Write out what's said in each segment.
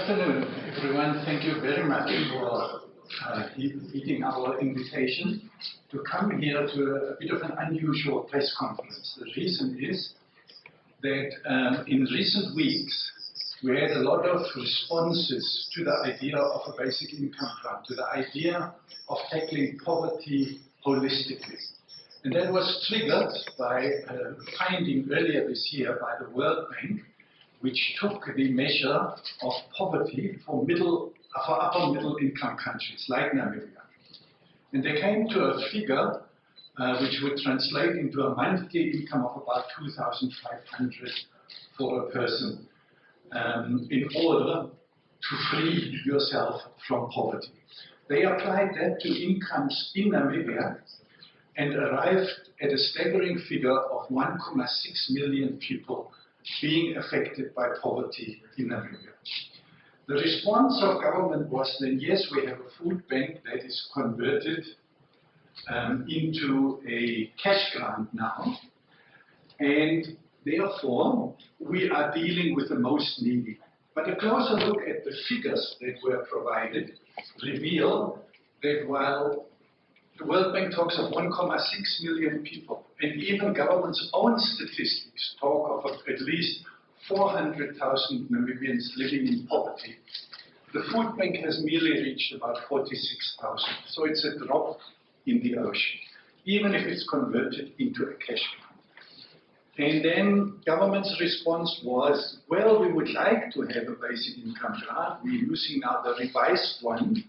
afternoon, everyone. Thank you very much for heeding our invitation to come here to a bit of an unusual press conference. The reason is that in recent weeks, we had a lot of responses to the idea of a basic income grant, to the idea of tackling poverty holistically. And that was triggered by a finding earlier this year by the World Bank, which took the measure of poverty for upper middle income countries like Namibia. And they came to a figure which would translate into a monthly income of about 2,500 for a person in order to free yourself from poverty. They applied that to incomes in Namibia and arrived at a staggering figure of 1.6 million people being affected by poverty in Namibia. The response of government was then, yes, we have a food bank that is converted into a cash grant now, and therefore we are dealing with the most needy. But a closer look at the figures that were provided reveal that while the World Bank talks of 1.6 million people, and even government's own statistics talk of at least 400,000 Namibians living in poverty, the Food Bank has merely reached about 46,000. So it's a drop in the ocean, even if it's converted into a cash grant. And then government's response was, well, we would like to have a basic income grant. We're using now the revised one.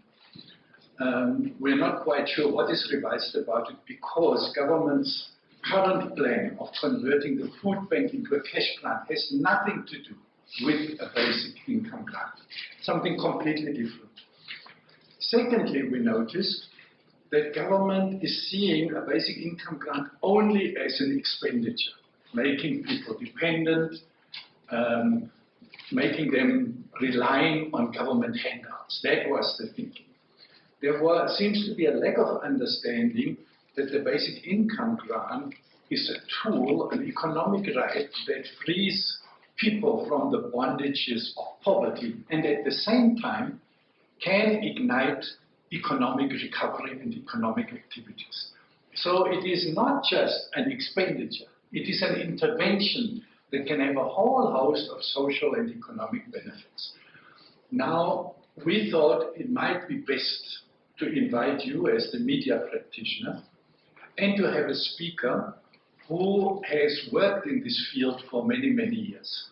We're not quite sure what is revised about it because government's current plan of converting the food bank into a cash grant has nothing to do with a basic income grant, something completely different. Secondly, we noticed that government is seeing a basic income grant only as an expenditure, making people dependent, making them relying on government handouts. That was the thinking. There seems to be a lack of understanding that the basic income grant is a tool, an economic right that frees people from the bondages of poverty and at the same time can ignite economic recovery and economic activities. So it is not just an expenditure, it is an intervention that can have a whole host of social and economic benefits. Now, we thought it might be best to invite you as the media practitioner and to have a speaker who has worked in this field for many, many years.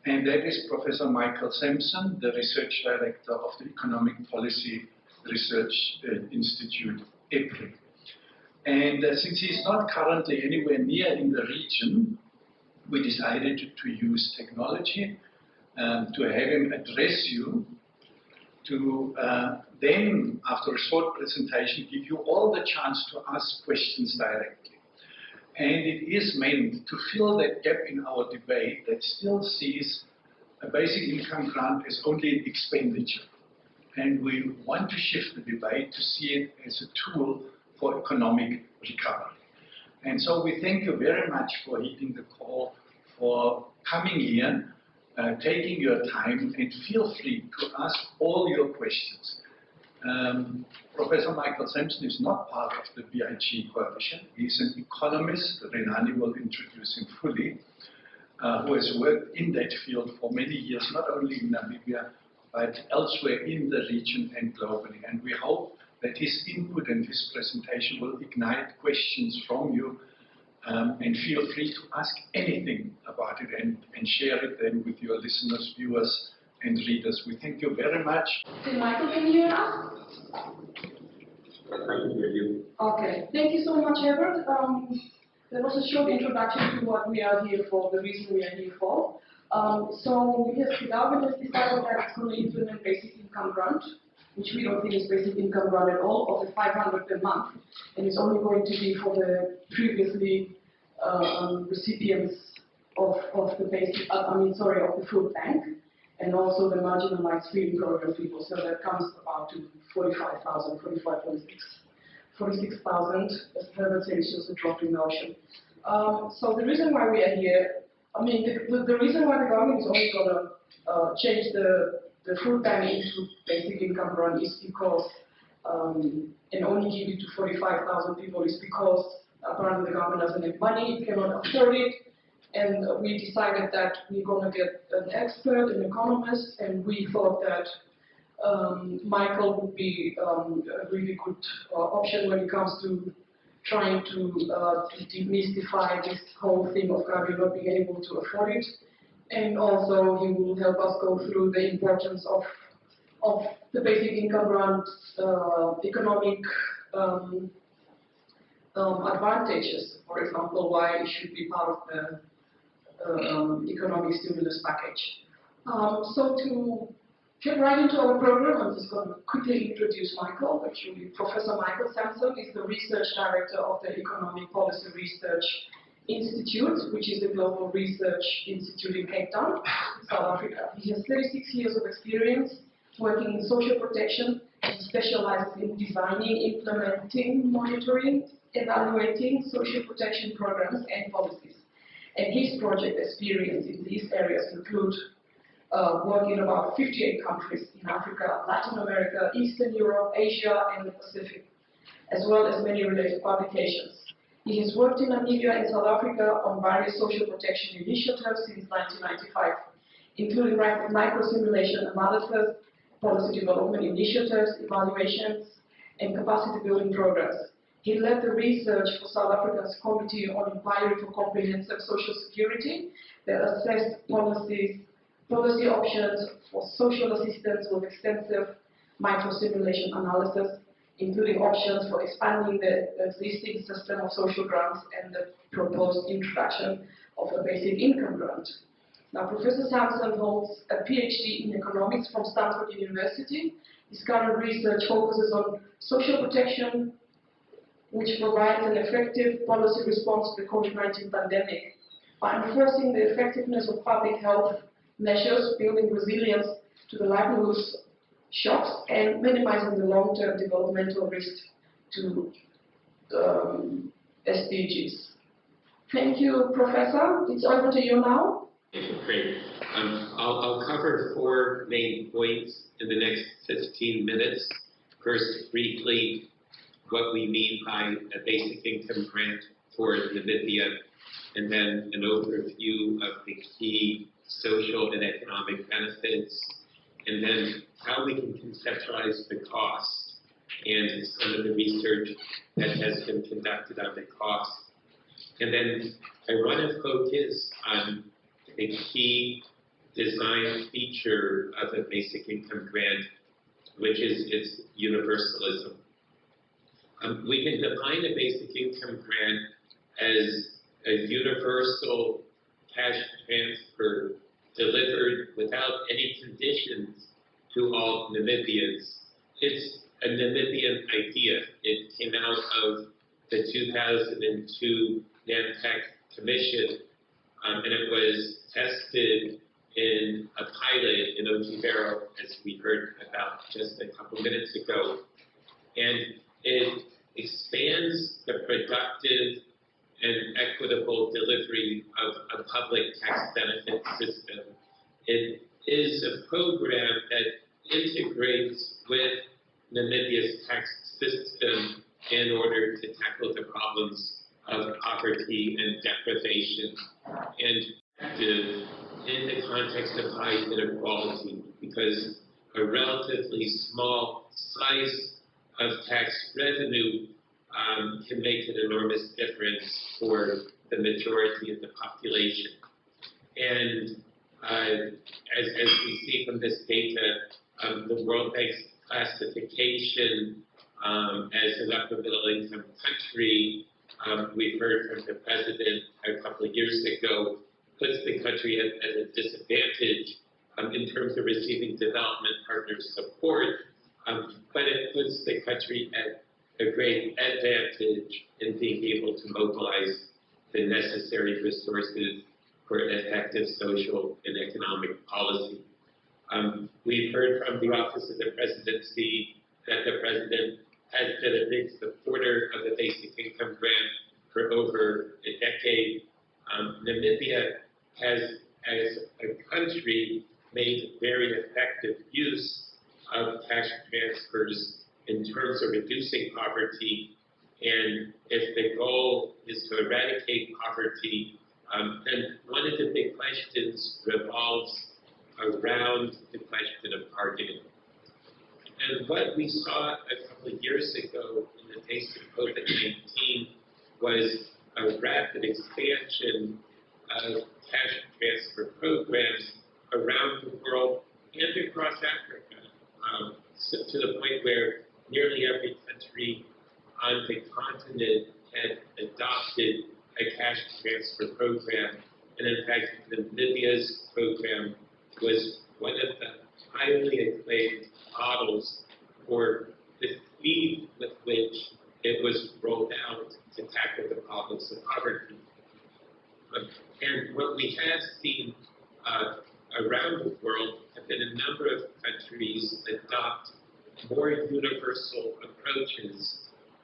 And that is Professor Michael Samson, the Research Director of the Economic Policy Research Institute, EPRI. And since he's not currently anywhere near in the region, we decided to use technology to have him address you, to then, after a short presentation, give you all the chance to ask questions directly. And it is meant to fill that gap in our debate that still sees a basic income grant as only an expenditure. And we want to shift the debate to see it as a tool for economic recovery. And so we thank you very much for heeding the call, for coming here, taking your time, and feel free to ask all your questions. Professor Michael Samson is not part of the BIG coalition. He's an economist, Renani will introduce him fully, who has worked in that field for many years, not only in Namibia, but elsewhere in the region and globally. And we hope that his input and his presentation will ignite questions from you, and feel free to ask anything about it and share it then with your listeners, viewers, and readers. We thank you very much. Okay, Michael, can you hear us? I can hear you. Okay, thank you so much, Herbert. There was a short introduction to what we are here for, the reason we are here for. So yes, the government has decided that it's going to implement basic income grant, which we don't think is basic income grant at all, of the 500 per month, and it's only going to be for the previously recipients of the basic, of the food bank, and also the marginalized feeding program people. So that comes about to 45,000, 46,000, as Herbert said, it's just a drop in the ocean. So the reason why we are here, the reason why the government is only going to change the the full ban into basic income grant is because, and only give it to 45,000 people is because apparently the government doesn't have money, it cannot afford it, and we decided that we're going to get an expert, an economist, and we thought that Michael would be a really good option when it comes to trying to demystify this whole thing of government not being able to afford it. And also he will help us go through the importance of the basic income grant economic advantages, for example, why it should be part of the economic stimulus package. So to get right into our program, I'm just going to quickly introduce Michael. Actually, Professor Michael Samson is the research director of the Economic Policy Research Institute, which is a global research institute in Cape Town, South Africa. He has 36 years of experience working in social protection. He specializes in designing, implementing, monitoring, evaluating social protection programs and policies. And his project experience in these areas include work in about 58 countries in Africa, Latin America, Eastern Europe, Asia, and the Pacific, as well as many related publications. He has worked in Namibia and South Africa on various social protection initiatives since 1995, including microsimulation analysis, policy development initiatives, evaluations, and capacity building programs. He led the research for South Africa's Committee on Inquiry for Comprehensive Social Security that assessed policy options for social assistance with extensive microsimulation analysis, including options for expanding the existing system of social grants and the proposed introduction of a basic income grant. Now, Professor Samson holds a PhD in economics from Stanford University. His current research focuses on social protection, which provides an effective policy response to the COVID-19 pandemic by enforcing the effectiveness of public health measures, building resilience to the livelihood shocks, and minimizing the long-term developmental risk to SDGs. Thank you, Professor. It's over to you now. Great. I'll cover 4 main points in the next 15 minutes. First, briefly, what we mean by a basic income grant for Namibia, and then an overview of the key social and economic benefits, and then how we can conceptualize the cost and some of the research that has been conducted on the cost. And then I want to focus on a key design feature of a basic income grant, which is its universalism. We can define a basic income grant as a universal cash transfer delivered without any conditions to all Namibians. It's a Namibian idea. It came out of the 2002 NAMTEC Commission, and it was tested in a pilot in Otjibero, as we heard about just a couple minutes ago. And it expands the productive and equitable delivery of a public tax benefit system. It is a program that integrates with Namibia's tax system in order to tackle the problems of poverty and deprivation, and active in the context of high inequality, because a relatively small slice of tax revenue can make an enormous difference for the majority of the population. And as we see from this data, the World Bank's classification as an upper middle income country, we've heard from the president a couple of years ago, puts the country at a disadvantage in terms of receiving development partner support, but it puts the country at a great advantage in being able to mobilize the necessary resources for effective social and economic policy. We've heard from the Office of the Presidency that the President has been a big supporter of the basic income grant for over a decade. Namibia has, as a country, made very effective use of cash transfers in terms of reducing poverty. And if the goal is to eradicate poverty, then one of the big questions revolves around the question of targeting. And what we saw a couple of years ago in the face of COVID-19 was a rapid expansion of cash transfer programs around the world and across Africa, so to the point where nearly every country on the continent had adopted a cash transfer program. And in fact, Namibia's program was one of the highly acclaimed models for the speed with which it was rolled out to tackle the problems of poverty. And what we have seen around the world have been a number of countries adopt more universal approaches,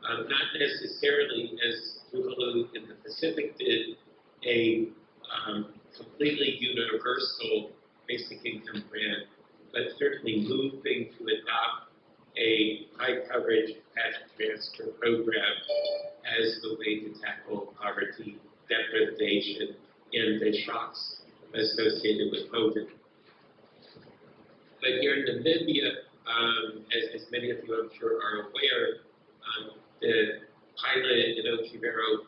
not necessarily as Boogaloo in the Pacific did, a completely universal basic income grant, but certainly moving to adopt a high coverage cash transfer program as the way to tackle poverty, deprivation, and the shocks associated with COVID. But here in Namibia, as many of you I'm sure are aware, the pilot in Otivero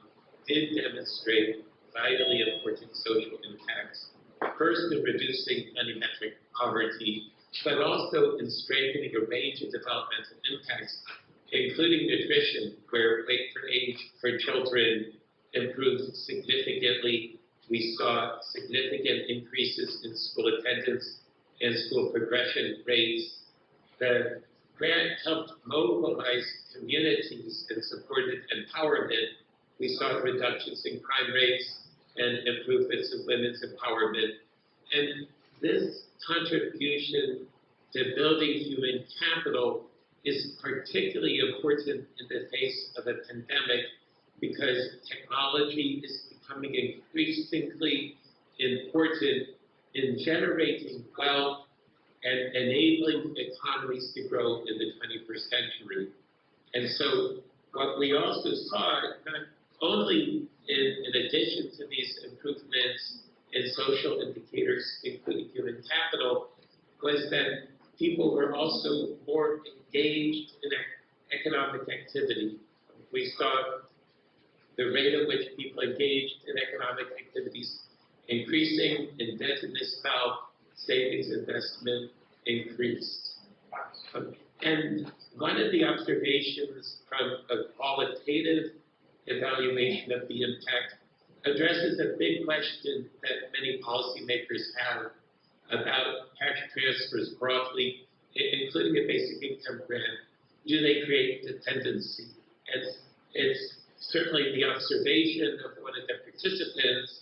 did demonstrate vitally important social impacts, first in reducing unimetric poverty, but also in strengthening a range of developmental impacts, including nutrition, where weight per age for children improved significantly. We saw significant increases in school attendance and school progression rates. The grant helped mobilize communities and supported empowerment. We saw reductions in crime rates and improvements in women's empowerment. And this contribution to building human capital is particularly important in the face of a pandemic because technology is becoming increasingly important in generating wealth and enabling economies to grow in the 21st century. And so what we also saw, not only in addition to these improvements in social indicators, including human capital, was that people were also more engaged in economic activity. We saw the rate at which people engaged in economic activities increasing, indebtedness fell, savings investment increased. And one of the observations from a qualitative evaluation of the impact addresses a big question that many policymakers have about cash transfers broadly, including a basic income grant. Do they create dependency? And it's certainly the observation of one of the participants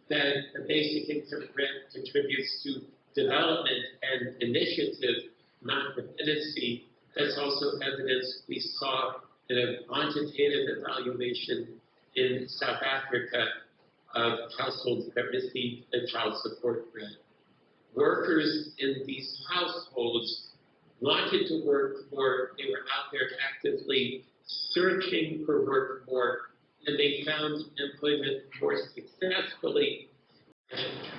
that a basic income grant contributes to development and initiative, not dependency. That's also evidence we saw in a quantitative evaluation in South Africa of households that received a child support grant. Workers in these households wanted to work more. They were out there actively searching for work more, and they found employment more successfully.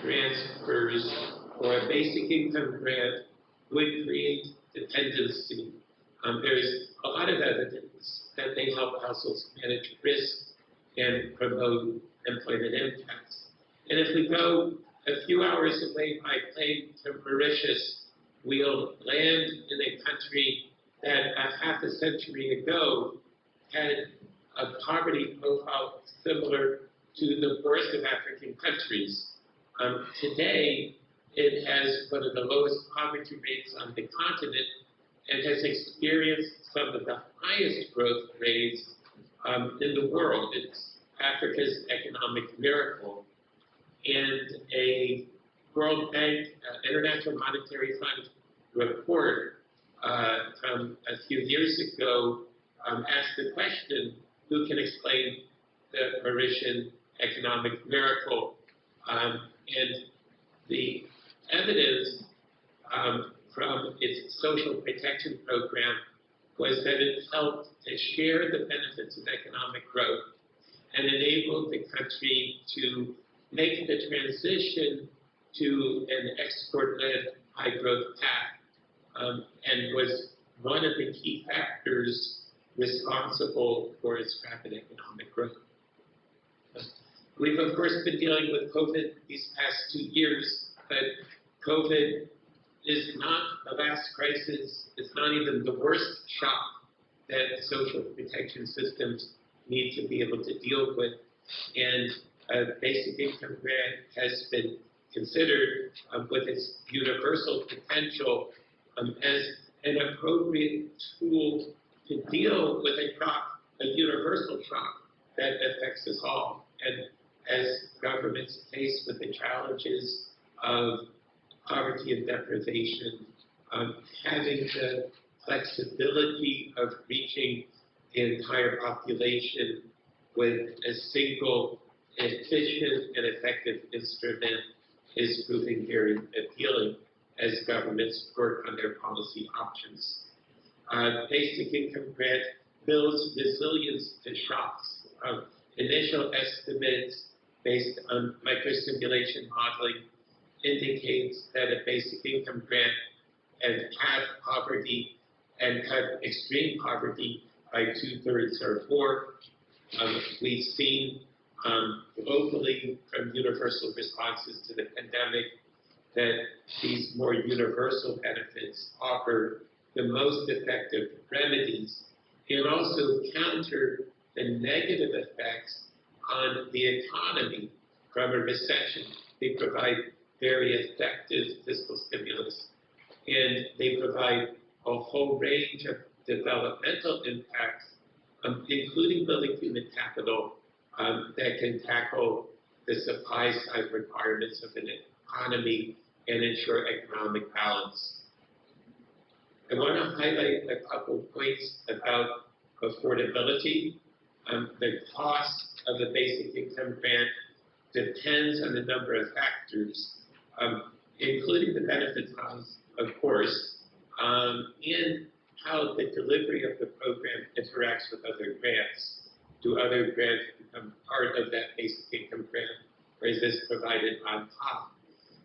Transfers or a basic income grant would create dependency. There's a lot of evidence that they help households manage risk and promote employment impacts. And if we go a few hours away by plane to Mauritius, we'll land in a country that a half a century ago had a poverty profile similar to the poorest of African countries. Today, it has one of the lowest poverty rates on the continent and has experienced some of the highest growth rates in the world. It's Africa's economic miracle. And a World Bank, International Monetary Fund report from a few years ago asked the question, who can explain the Parisian economic miracle? And the evidence from its social protection program was that it helped to share the benefits of economic growth and enabled the country to make the transition to an export-led high-growth path, and was one of the key factors responsible for its rapid economic growth. We've, of course, been dealing with COVID these past 2 years, but COVID is not the last crisis. It's not even the worst shock that social protection systems need to be able to deal with. And basic income grant has been considered with its universal potential as an appropriate tool to deal with a universal shock that affects us all. And as governments faced with the challenges of poverty and deprivation, having the flexibility of reaching the entire population with a single efficient and effective instrument is proving very appealing as governments work on their policy options. Basic income grant builds resilience to shocks. Initial estimates based on microsimulation modeling indicates that a basic income grant can halve poverty and cut extreme poverty by 2/3 or more. We've seen globally from universal responses to the pandemic that these more universal benefits offer the most effective remedies and also counter the negative effects on the economy from a recession. They provide very effective fiscal stimulus, and they provide a whole range of developmental impacts, including building human capital that can tackle the supply side requirements of an economy and ensure economic balance. I want to highlight a couple points about affordability. The cost of a basic income grant depends on a number of factors, including the benefit size, of course, and how the delivery of the program interacts with other grants. Do other grants become part of that basic income grant, or is this provided on top?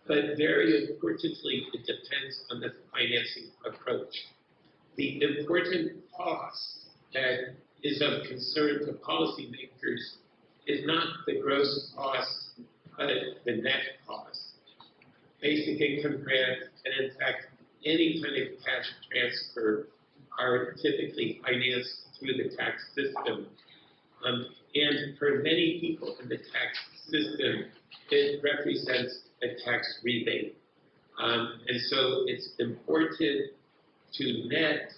But very importantly, it depends on the financing approach. The important cost that is of concern to policymakers is not the gross cost, but the net cost. Basic income grants, and in fact, any kind of cash transfer are typically financed through the tax system. And for many people in the tax system, it represents a tax rebate. And so it's important to net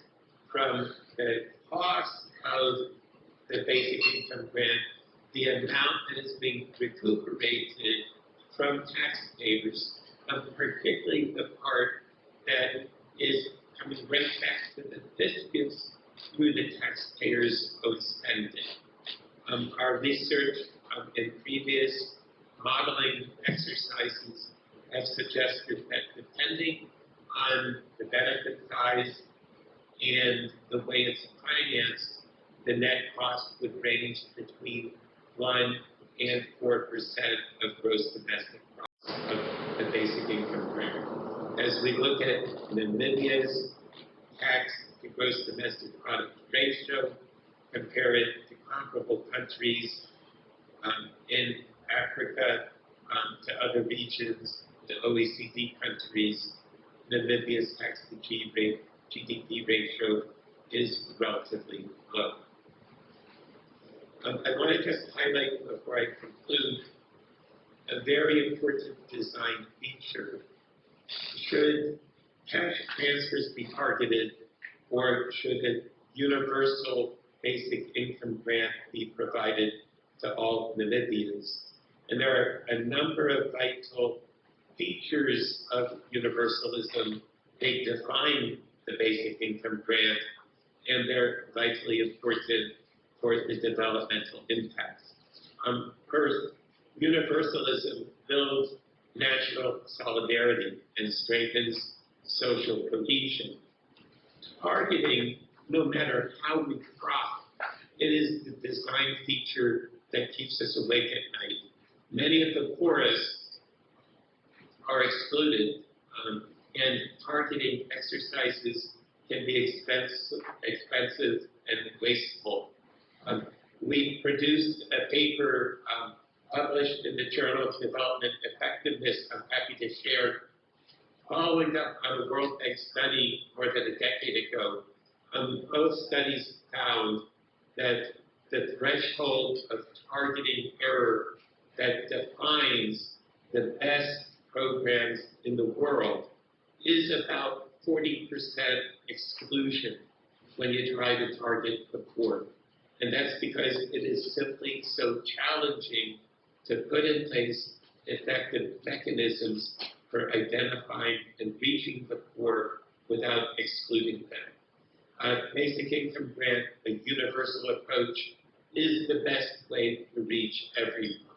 from the cost of the basic income grant the amount that is being recuperated from taxpayers, particularly the part that is coming right back to the fiscus through the taxpayers' own spending. Our research in previous modeling exercises have suggested that depending on the benefit size and the way it's financed, the net cost would range between 1% and 4% of gross domestic product of the basic income grant. As we look at Namibia's tax to gross domestic product ratio, compare it to comparable countries in Africa, to other regions, to OECD countries, Namibia's tax to GDP ratio is relatively low. I want to just highlight before I conclude a very important design feature. Should cash transfers be targeted, or should a universal basic income grant be provided to all Namibians? And there are a number of vital features of universalism. They define the basic income grant, and they're vitally important for the developmental impacts. First, universalism builds national solidarity and strengthens social cohesion. Targeting, no matter how we try, it is the design feature that keeps us awake at night. Many of the poorest are excluded, and targeting exercises can be expensive and wasteful. We produced a paper published in the Journal of Development Effectiveness I'm happy to share, following up on a World Bank study more than a decade ago. Both studies found that the threshold of targeting error that defines the best programs in the world is about 40% exclusion when you try to target the poor. And that's because it is simply so challenging to put in place effective mechanisms for identifying and reaching the poor without excluding them. A basic income grant, a universal approach, is the best way to reach everyone.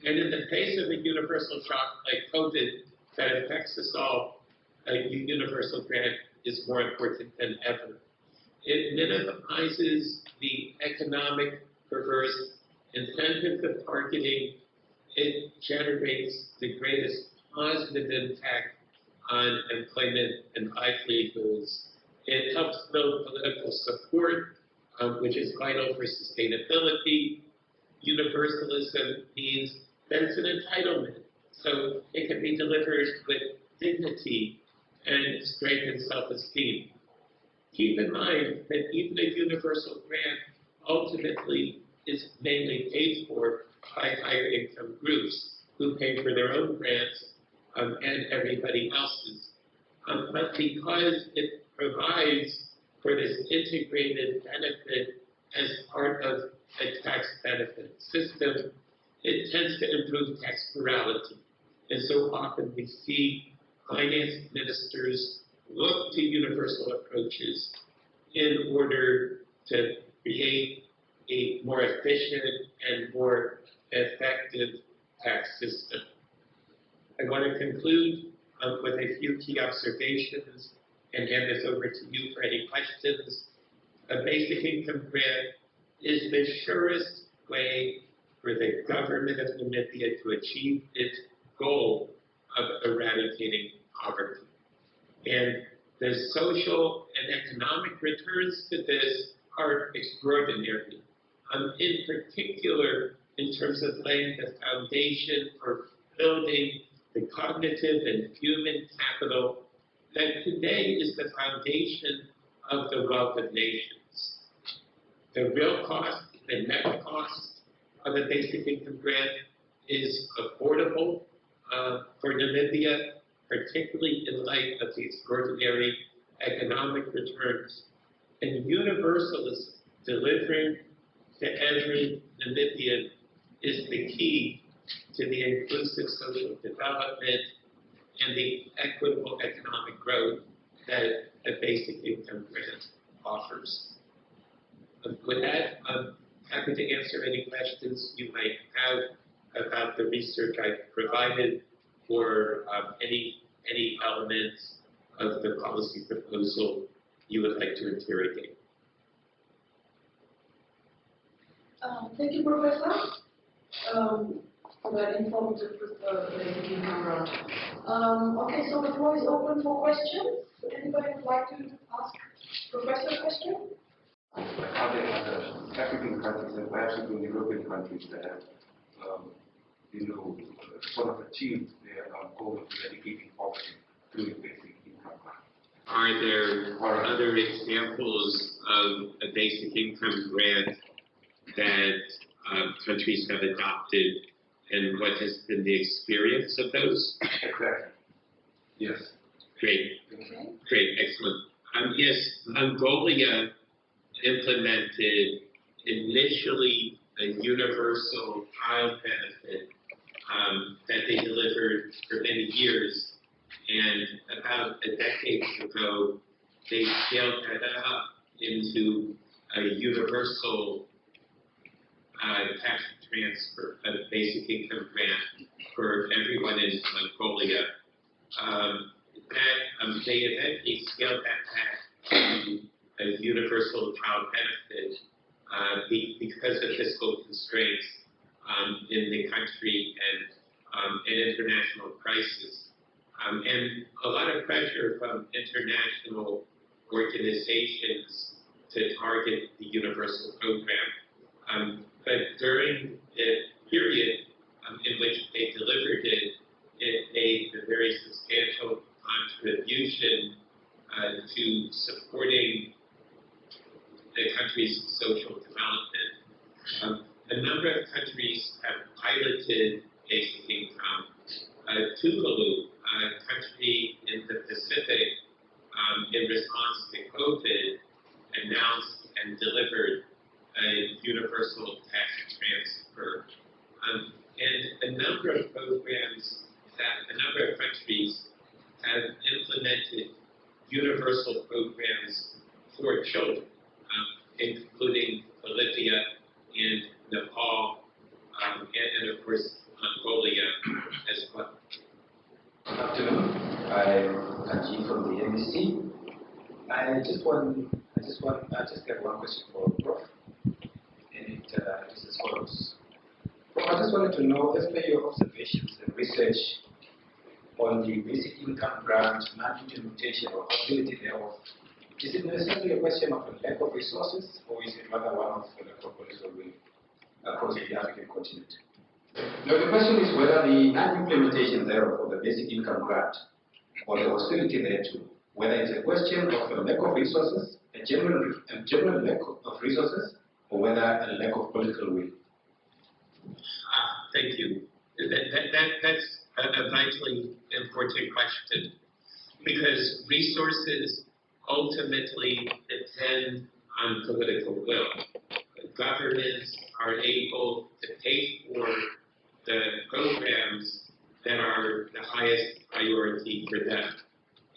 And in the face of a universal shock like COVID that affects us all, a universal grant is more important than ever. It minimizes the economic perverse incentives of targeting. It generates the greatest positive impact on employment and livelihoods. It helps build political support, which is vital for sustainability. Universalism means that it's an entitlement, so it can be delivered with dignity and strength and self-esteem. Keep in mind that even a universal grant ultimately is mainly paid for by higher income groups who pay for their own grants and everybody else's. But because it provides for this integrated benefit as part of a tax benefit system, it tends to improve tax morality. And so often we see finance ministers look to universal approaches in order to create a more efficient and more effective tax system. I want to conclude with a few key observations and hand this over to you for any questions. A basic income grant is the surest way for the government of Namibia to achieve its goal of eradicating poverty. And the social and economic returns to this are extraordinary. In particular, in terms of laying the foundation for building the cognitive and human capital that today is the foundation of the wealth of nations. The real cost, the net cost of a basic income grant is affordable for Namibia, particularly in light of the extraordinary economic returns. And universalism, delivering to every Namibian, is the key to the inclusive social development and the equitable economic growth that a basic income grant offers. With that, I'm happy to answer any questions you might have about the research I've provided or any elements of the policy proposal you would like to interrogate. Thank you, Professor, for that informative basic income grant. Okay, so the floor is open for questions. Anybody would like to ask Professor a question? Are there other African countries and perhaps even European countries that have, sort of achieved their goal of eradicating poverty through basic income grant? Are there other examples of a basic income grant that countries have adopted, and what has been the experience of those? Exactly. Yes. Great. Okay. Great. Excellent. Yes, Mongolia implemented initially a universal child benefit that they delivered for many years, and about a decade ago, they scaled that up into a universal tax transfer, a basic income grant for everyone in Mongolia. They eventually scaled that back to a universal child benefit because of fiscal constraints in the country and international crisis. And a lot of pressure from international organizations to target the universal program. But during the period in which they delivered it, it made a very substantial contribution to supporting the country's social development. A number of countries have piloted basic income. Tuvalu, a country in the Pacific, in response to COVID, announced and delivered a universal tax transfer. And a number of programs that a number of countries have implemented universal programs for children, including Bolivia and Nepal, and of course Mongolia as well. Good afternoon. I'm Ajit from the NBC. I just have one question for Prof. And it is as follows. Prof, I just wanted to know, as per your observations and research on the basic income grant, non-implementation or hostility thereof, is it necessarily a question of a lack of resources, or is it rather one of the lack of political will across the African continent? Now, the question is whether the non-implementation thereof of the basic income grant or the hostility thereto, whether it's a question of a lack of resources, a general lack of resources, or whether a lack of political will. Thank you. That's a vitally important question, because resources ultimately depend on political will. Governments are able to pay for the programs that are the highest priority for them.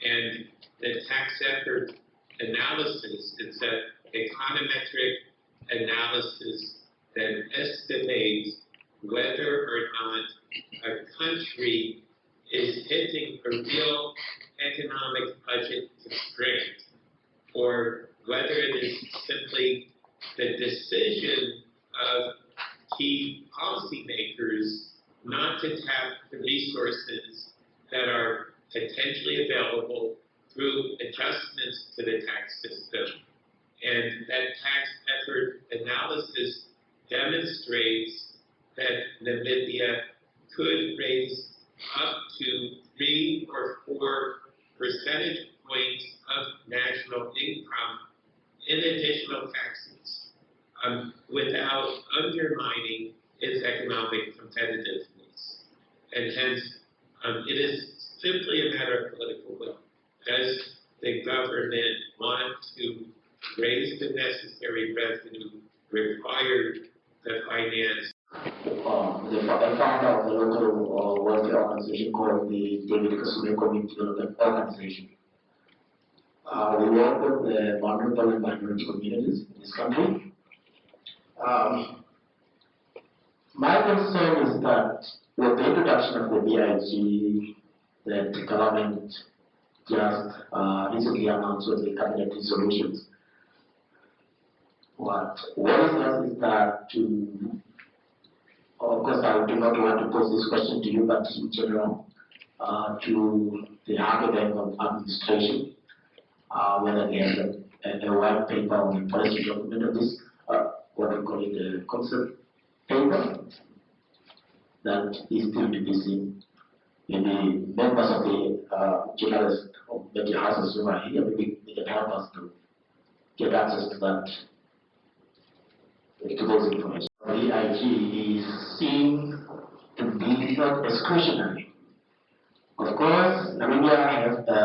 And the tax effort analysis is an econometric analysis that estimates whether or not a country is hitting a real economic budget constraint, or whether it is simply the decision of key policymakers not to tap the resources that are potentially available through adjustments to the tax system. And that tax effort analysis demonstrates that Namibia could raise up to 3 or 4 percentage points of national income in additional taxes without undermining its economic competitiveness. And hence, it is simply a matter of political will. Does the government want to raise the necessary revenue required to finance? The founder of the local welfare organization called the David Kasume Community Development Organization. We work with the vulnerable and minority communities in this country. My concern is that with the introduction of the BIG, that the government just recently announced with the cabinet resolutions. What worries us is that of course, I do not want to pose this question to you, but in general, to the academic administration, whether there's a white paper on the policy document of this, what we call it, the concept paper, that is still to be seen. Maybe members of the journalists of the houses who are here, maybe they can help us to get access to that, to those information. The IG is seen to be not discretionary. Of course, Namibia has a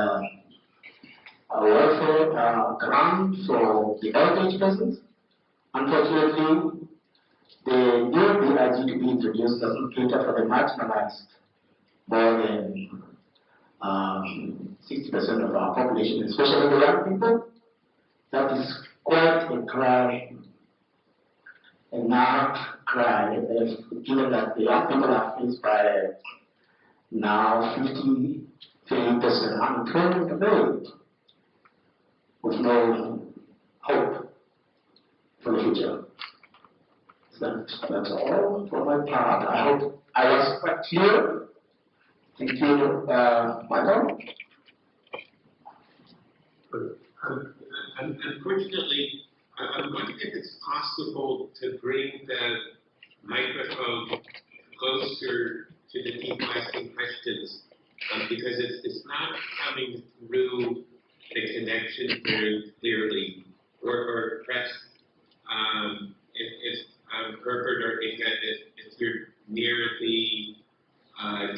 welfare grant for the heritage persons. Unfortunately, the new BIG to be introduced doesn't cater for the marginalized. More than 60% of our population, especially the young people. That is quite a cry. A not cry, given that the young people are faced by now 53% unemployment rate with no hope for the future. That's all for my part. I hope I was quite clear. Thank you, Michael. Unfortunately, I'm wondering if it's possible to bring the microphone closer to the people asking questions, because it's not coming through the connection very clearly, or perhaps if Herbert or Inga, if you're near the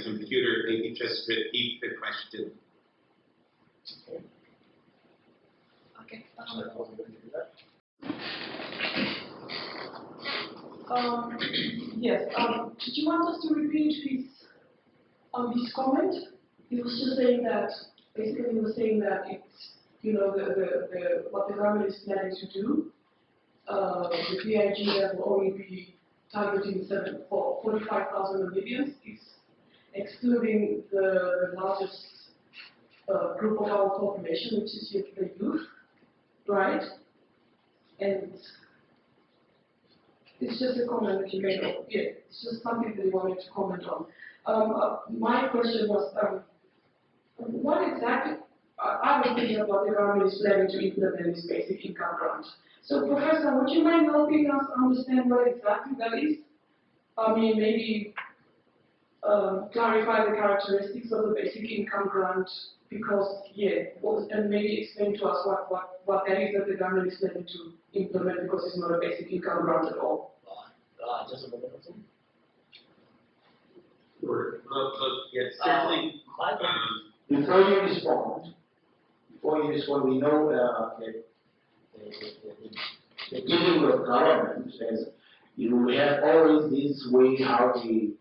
computer, maybe just repeat the question. Okay. Yes. Did you want us to repeat his comment? He was just saying that basically he was saying that it's the what the government is planning to do. The PIG that will only be targeting 45,000 Namibians, is excluding the largest group of our population, which is the youth, right? And it's just a comment that you made. Yeah, it's just something that you wanted to comment on. My question was, what exactly are the things that the government is planning to implement this basic income grant? So, Professor, would you mind helping us understand what exactly that is? I mean, maybe clarify the characteristics of the basic income grant, because, and maybe explain to us what that is that the government is planning to implement, because it's not a basic income grant at all. Just a moment, please. Sure. Yes, certainly. Before you respond, we know the giving of government says you have always this way how to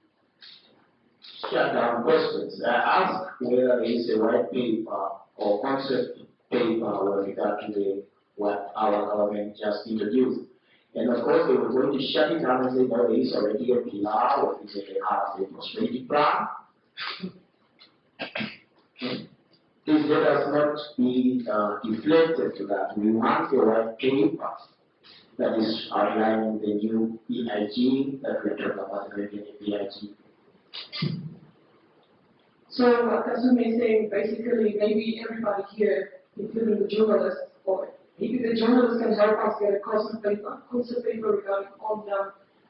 shut down questions. I ask whether there is a white paper or concept paper with regard to what our government just introduced. And of course, they were going to shut it down and say, no, there is already a pillar, what is a prosperity plan. Please let us not be deflected to that. We want the white paper that is outlining the new EIG that we're talking about, the EIG. So, what Kasumi is saying, basically, maybe everybody here, including the journalists, or maybe the journalists can help us get a concept paper regarding on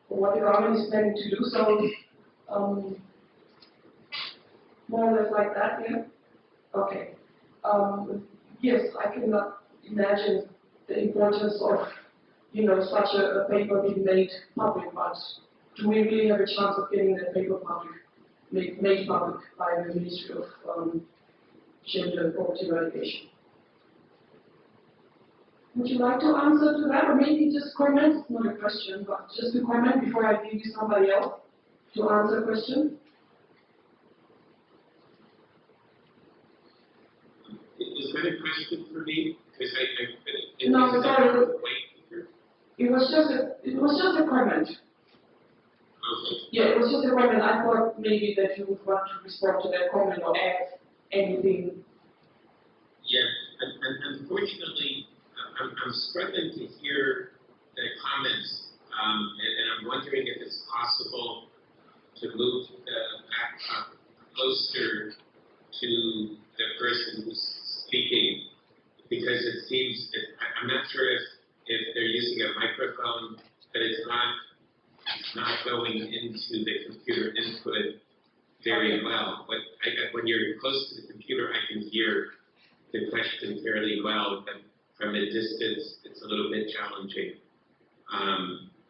what the government is planning to do. So, more or less like that, yeah? Okay. Yes, I cannot imagine the importance of, such a paper being made public, but do we really have a chance of getting that paper public, made public by the Ministry of Gender and Poverty Eradication? Would you like to answer to that, or maybe just comment? It's not a question, but just a comment before I give you somebody else to answer a question. Is that a question for me? Because No, sorry. It was just a comment. Okay. Yeah, it was just a comment. I thought maybe that you would want to respond to that comment or add anything. Yeah, and unfortunately, I'm struggling to hear the comments, and I'm wondering if it's possible to move back up closer to the person who's speaking, because it seems, I'm not sure if they're using a microphone, but it's not going into the computer input very well. But when you're close to the computer, I can hear the question fairly well, but from a distance, it's a little bit challenging.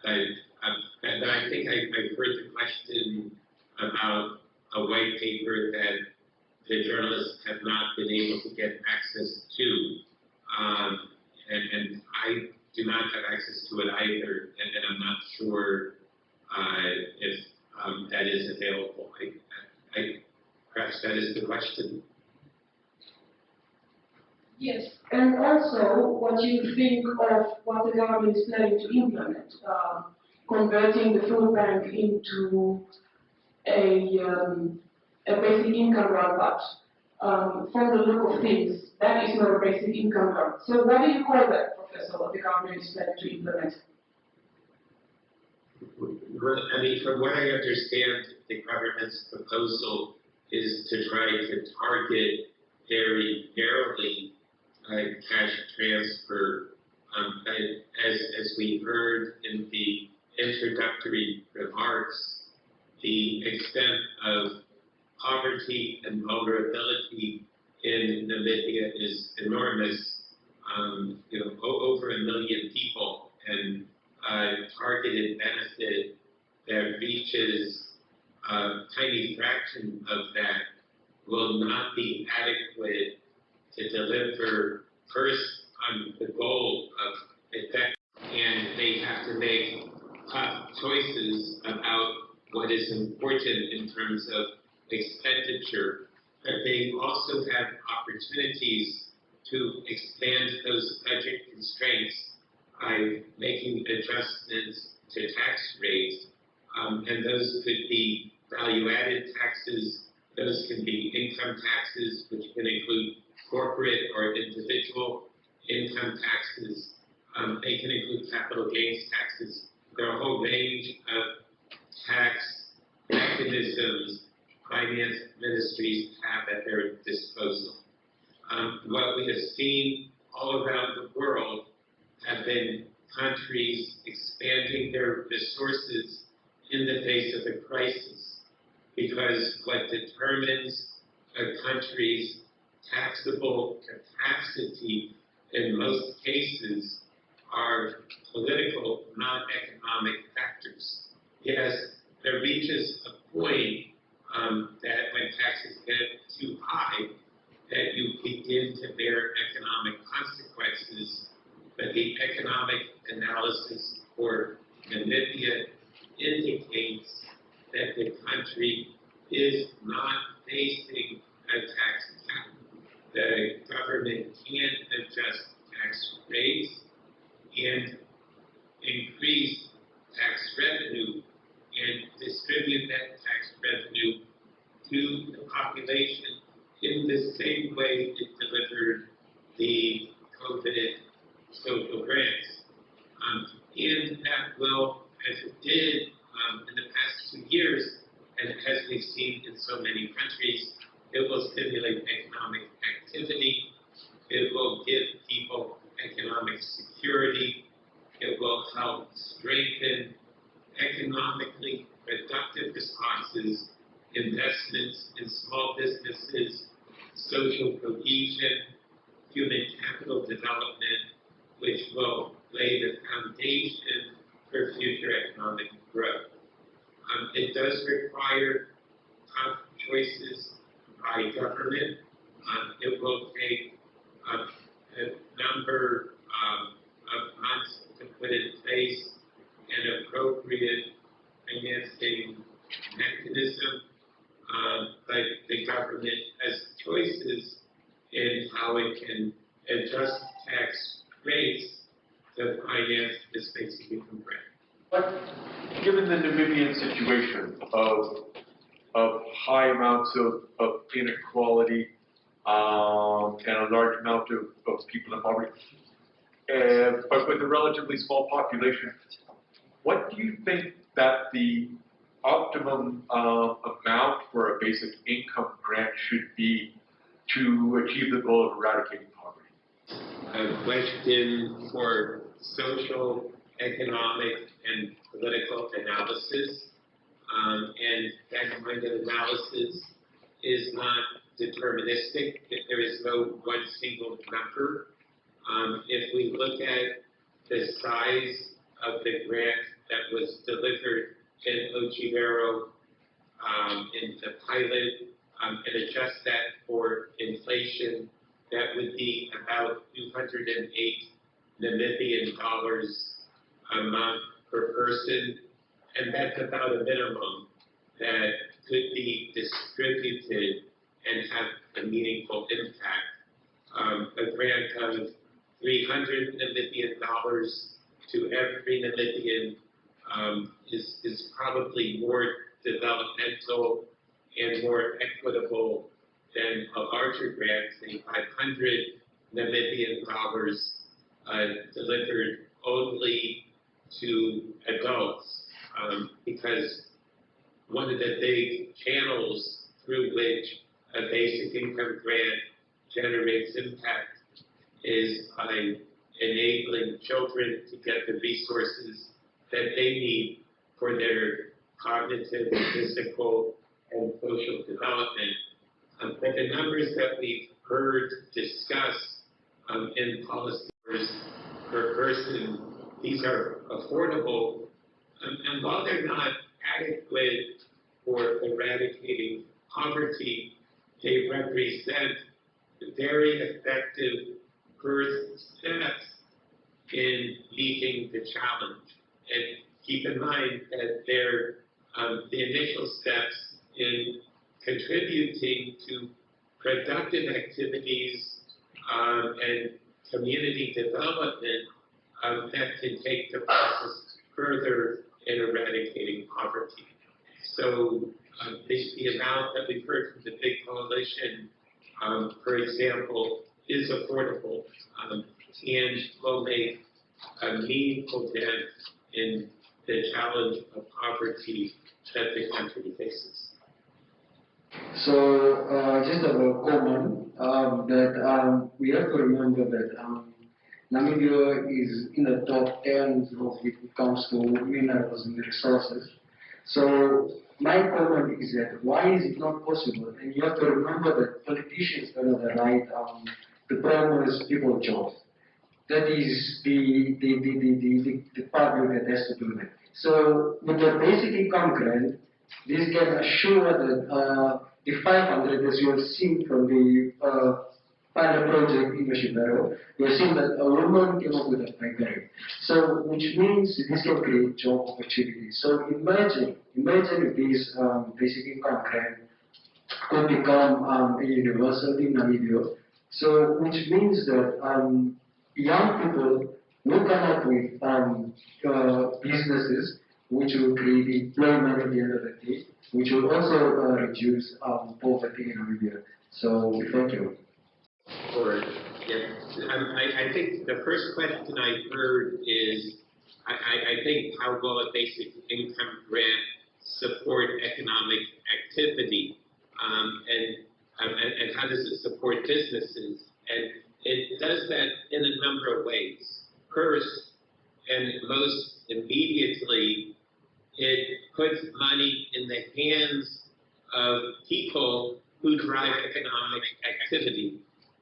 But I think I've heard the question about a white paper that the journalists have not been able to get access to. And I do not have access to it either, and I'm not sure if that is available. Perhaps that is the question. Yes, and also what you think of what the government is planning to implement, converting the food bank into a a basic income grant, but from the look of things, that is not a basic income grant. So what do you call that, Professor, what the government is planning to implement? I mean, from what I understand, the government's proposal is to try to target very narrowly cash transfer. As we heard in the introductory remarks, the extent of poverty and vulnerability in Namibia is enormous. Over 1 million people, and targeted benefit that reaches a tiny fraction of that will not be adequate to deliver first on the goal of effect, and they have to make tough choices about what is important in terms of expenditure, but they also have opportunities to expand those budget constraints by making adjustments to tax rates, and those could be value-added taxes, those can be income taxes, which can include corporate or individual income taxes, they can include capital gains taxes. There are a whole range of tax mechanisms finance ministries have at their disposal. What we have seen all around the world have been countries expanding their resources in the face of a crisis, because what determines a country's taxable capacity in most cases are political, not economic factors. Yes, there reaches a point that when taxes get too high, that you begin to bear economic consequences, but the economic analysis for Namibia indicates that the country is not facing a tax cap. The government can adjust tax rates and increase tax revenue and distribute that tax revenue to the population in the same way it delivered the COVID social grants. And that will, as it did in the past 2 years, and as we've seen in so many countries, it will stimulate economic activity, it will give people economic security, it will help strengthen economically productive responses, investments in small businesses, social cohesion, human capital development, which will lay the foundation for future economic growth. It does require tough choices by government. It will take a number of months to put in place an appropriate financing mechanism, but the government has choices in how it can adjust tax rates to finance this basic income grant. But given the Namibian situation of high amounts of inequality and a large amount of people in poverty, but with a relatively small population, what do you think that the optimum amount for a basic income grant should be to achieve the goal of eradicating poverty? A question for social, economic, and political analysis, and that kind of analysis is not deterministic. There is no one single number. If we look at the size of the grant that was delivered in Ochivero in the pilot, and adjust that for inflation, that would be about 208 Namibian dollars a month per person, and that's about a minimum that could be distributed and have a meaningful impact. A grant of 300 Namibian dollars to every Namibian is probably more developmental and more equitable than a larger grant, say 500 Namibian dollars delivered only to adults, because one of the big channels through which a basic income grant generates impact is by enabling children to get the resources that they need for their cognitive, physical, and social development. But the numbers that we've heard discussed in policy per person, these are affordable, and while they're not adequate for eradicating poverty, they represent very effective first steps in meeting the challenge. And keep in mind that they're the initial steps in contributing to productive activities and community development that can take the process further in eradicating poverty. So the amount that we've heard from the big coalition, for example, is affordable and will make a meaningful dent in the challenge of poverty that the country faces. So just a comment that we have to remember that Namibia is in the top 10 of it comes to minerals and resources. So my comment is that why is it not possible? And you have to remember that politicians are the right to promise people jobs. That is the part that has to do that. So with the basic income grant, this can assure that the 500, as you have seen from the pilot project in Micheal, you have seen that a woman came up with a bakery. So which means this can create job opportunities. So imagine if this basic income grant could become a universal in Namibia. So which means that young people will come up with businesses which will create employment at the end of the day, which will also reduce poverty in Namibia. So thank you. Or, yeah, I think the first question I heard is, I think how will a basic income grant support economic activity, and how does it support businesses? And it does that in a number of ways. First, and most immediately, it puts money in the hands of people who drive economic activity.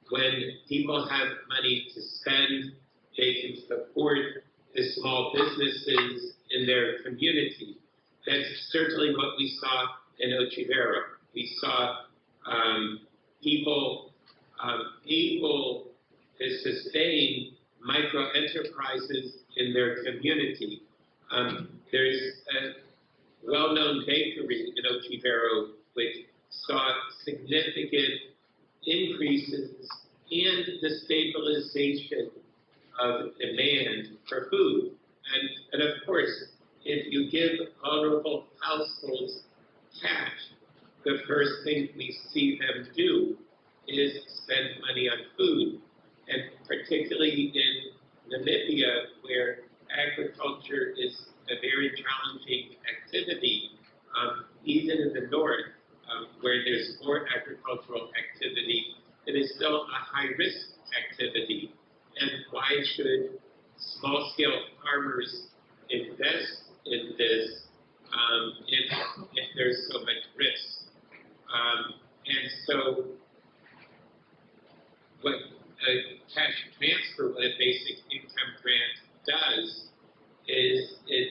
When people have money to spend, they can support the small businesses in their community. That's certainly what we saw in Ochivero. We saw people able to sustain micro enterprises in their community. There's a well-known bakery in Ochivero which saw significant increases in the stabilization of demand for food. And of course, if you give vulnerable households cash, the first thing we see them do is spend money on food. And particularly in Namibia, where agriculture is a very challenging activity, even in the north, where there's more agricultural activity, it is still a high-risk activity. And why should small-scale farmers invest in this if there's so much risk? And so what a cash transfer, what a basic income grant does, is it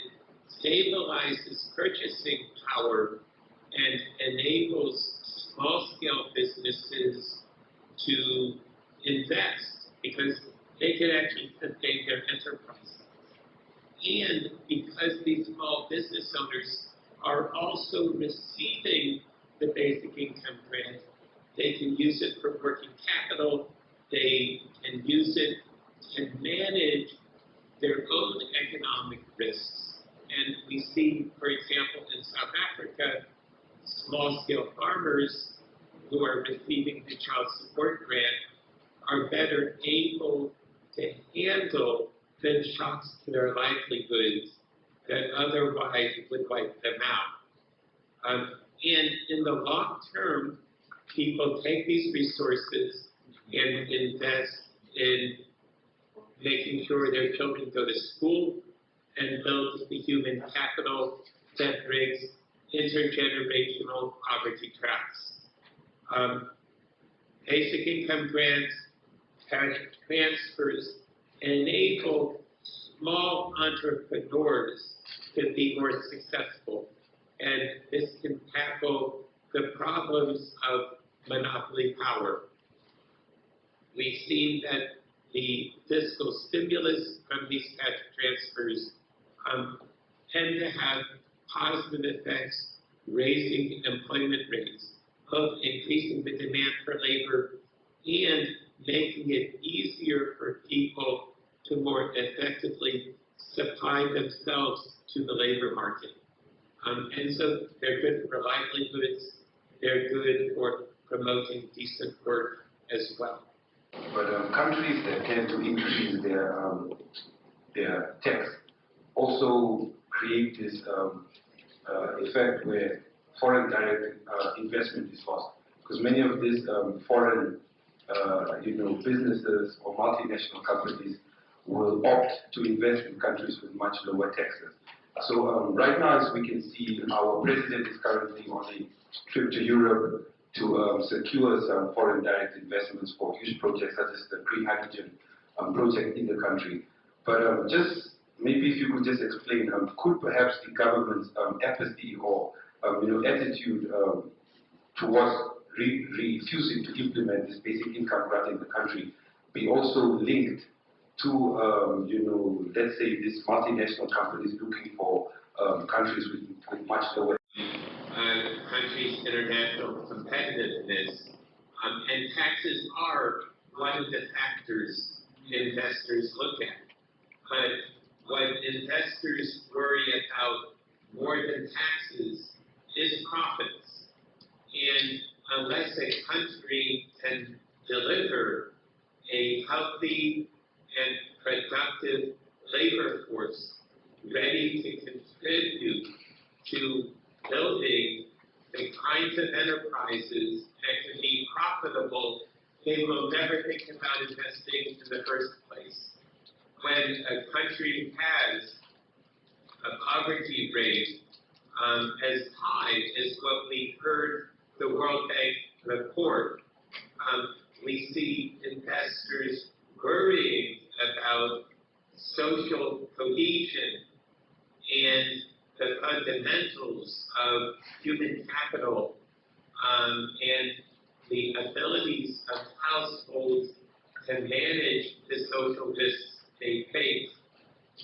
stabilizes purchasing power and enables small-scale businesses to invest because they can actually sustain their enterprise. And because these small business owners are also receiving the basic income grant, they can use it for working capital, they can use it to manage their own economic risks. And we see, for example, in South Africa, small-scale farmers who are receiving the child support grant are better able to handle the shocks to their livelihoods that otherwise would wipe them out. And in the long term, people take these resources and invest in making sure their children go to school and build the human capital that breaks intergenerational poverty traps. Basic income grants, cash transfers enable small entrepreneurs to be more successful, and this can tackle the problems of monopoly power. We've seen that the fiscal stimulus from these cash transfers tend to have positive effects, raising employment rates, both increasing the demand for labor and making it easier for people to more effectively supply themselves to the labor market. And so they're good for livelihoods, they're good for promoting decent work as well. But countries that tend to increase their tax also create this effect where foreign direct investment is lost, because many of these foreign businesses or multinational companies will opt to invest in countries with much lower taxes. So right now, as we can see, our president is currently on a trip to Europe to secure some foreign direct investments for huge projects such as the green hydrogen project in the country. But just maybe if you could just explain, could perhaps the government's apathy or attitude towards refusing to implement this basic income grant in the country be also linked to, let's say, these multinational companies looking for countries with much lower countries' international competitiveness, and taxes are one of the factors investors look at. But what investors worry about more than taxes is profits. And unless a country can deliver a healthy and productive labor force ready to contribute to building the kinds of enterprises that can be profitable, they will never think about investing in the first place. When a country has a poverty rate as high as what we heard the World Bank report, we see investors worrying about social cohesion and the fundamentals of human capital and the abilities of households to manage the social risks they face.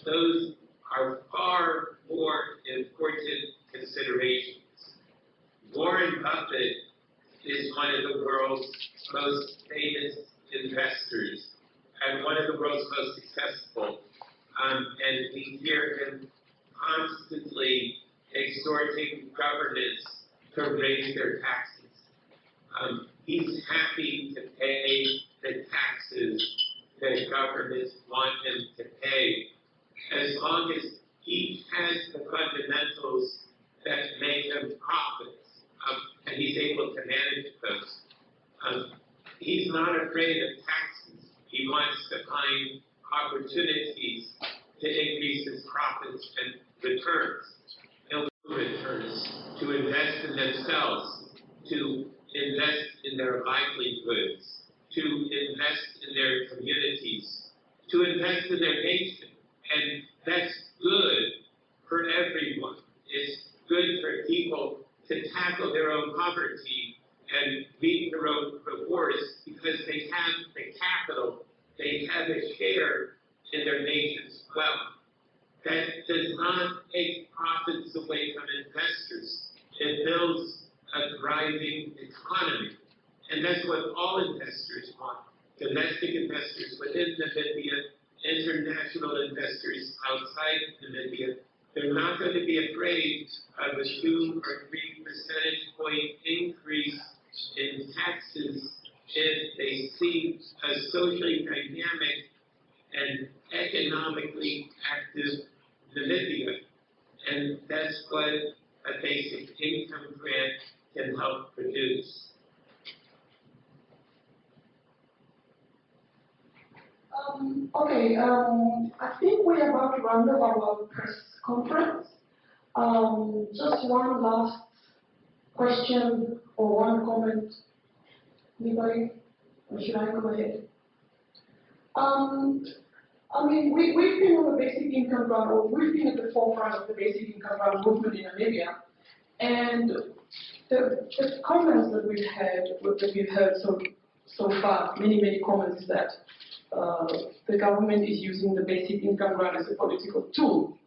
Those are far more important considerations. Warren Buffett is one of the world's most famous investors and one of the world's most successful. And we hear him constantly exhorting governments to raise their taxes. He's happy to pay the taxes that governments want him to pay, as long as he has the fundamentals that make him profits, and he's able to manage those. He's not afraid of taxes. He wants to find opportunities to increase his profits and returns, to invest in themselves, to invest in their livelihoods, to invest in their communities, to invest in their nation. And that's good for everyone. It's good for people to tackle their own poverty and reap their own rewards because they have the capital, they have a share in their nation's wealth. That does not take profits away from investors. It builds a thriving economy. And that's what all investors want. Domestic investors within Namibia, international investors outside Namibia. They're not going to be afraid of a 2 or 3% economically active Namibia. And that's what a basic income grant can help produce. Okay, I think we're about to round up our press conference. Just one last question or one comment. Anybody? Or should I go ahead? I mean, we've been on the basic income grant, or we've been at the forefront of the basic income grant movement in Namibia, and the comments that we've heard so far, many comments that the government is using the basic income grant as a political tool.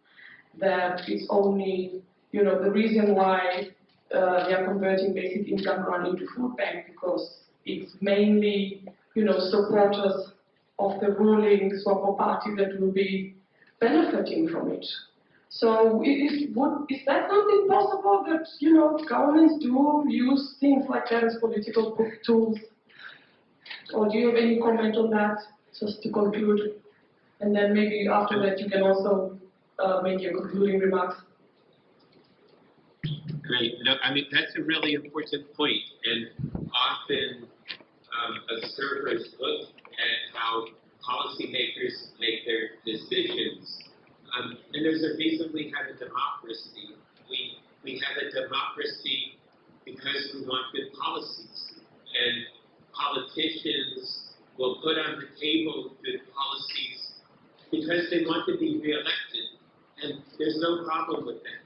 That it's only, the reason why they are converting basic income grant into food bank because it's mainly, supporters of the ruling Swapo party that will be benefiting from it. So is that something possible that, governments do use things like that as political tools? Or do you have any comment on that, just to conclude? And then maybe after that you can also make your concluding remarks. Great. No, I mean, that's a really important point, and often observers look at how policymakers make their decisions. And there's a reason we have a democracy. We have a democracy because we want good policies. And politicians will put on the table good policies because they want to be reelected. And there's no problem with that.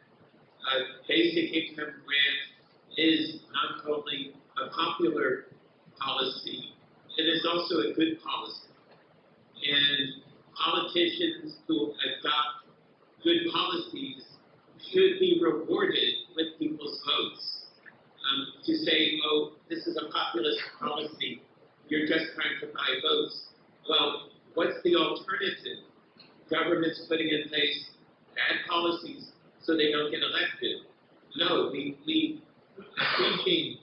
Basic income grant is not only a popular policy, it is also a good policy. And politicians who adopt good policies should be rewarded with people's votes. To say, oh, this is a populist policy, you're just trying to buy votes. Well, what's the alternative? Government's putting in place bad policies so they don't get elected. No, we teaching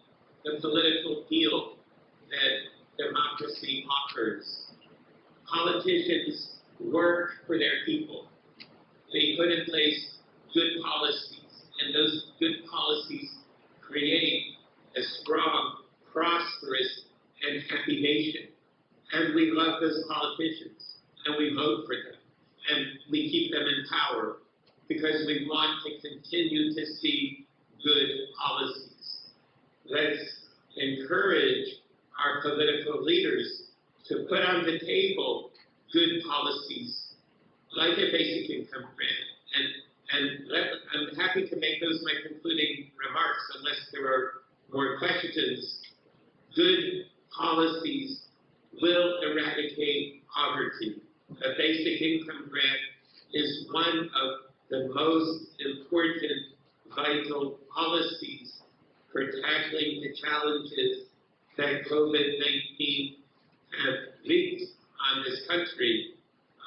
the political deal that democracy offers. Politicians work for their people. They put in place good policies, and those good policies create a strong, prosperous, and happy nation. And we love those politicians, and we vote for them, and we keep them in power because we want to continue to see good policies. Let's encourage our political leaders to put on the table good policies like a basic income grant. I'm happy to make those my concluding remarks unless there are more questions. Good policies will eradicate poverty. A basic income grant is one of the most important vital policies for tackling the challenges that COVID-19 have wreaked on this country.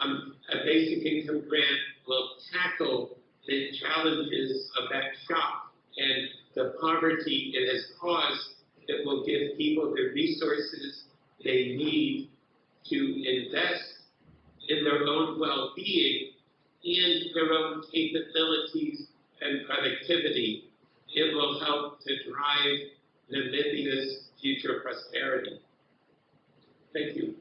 A basic income grant will tackle the challenges of that shock and the poverty it has caused. It will give people the resources they need to invest in their own well-being and their own capabilities and productivity. It will help to drive Namibia's future prosperity. Thank you.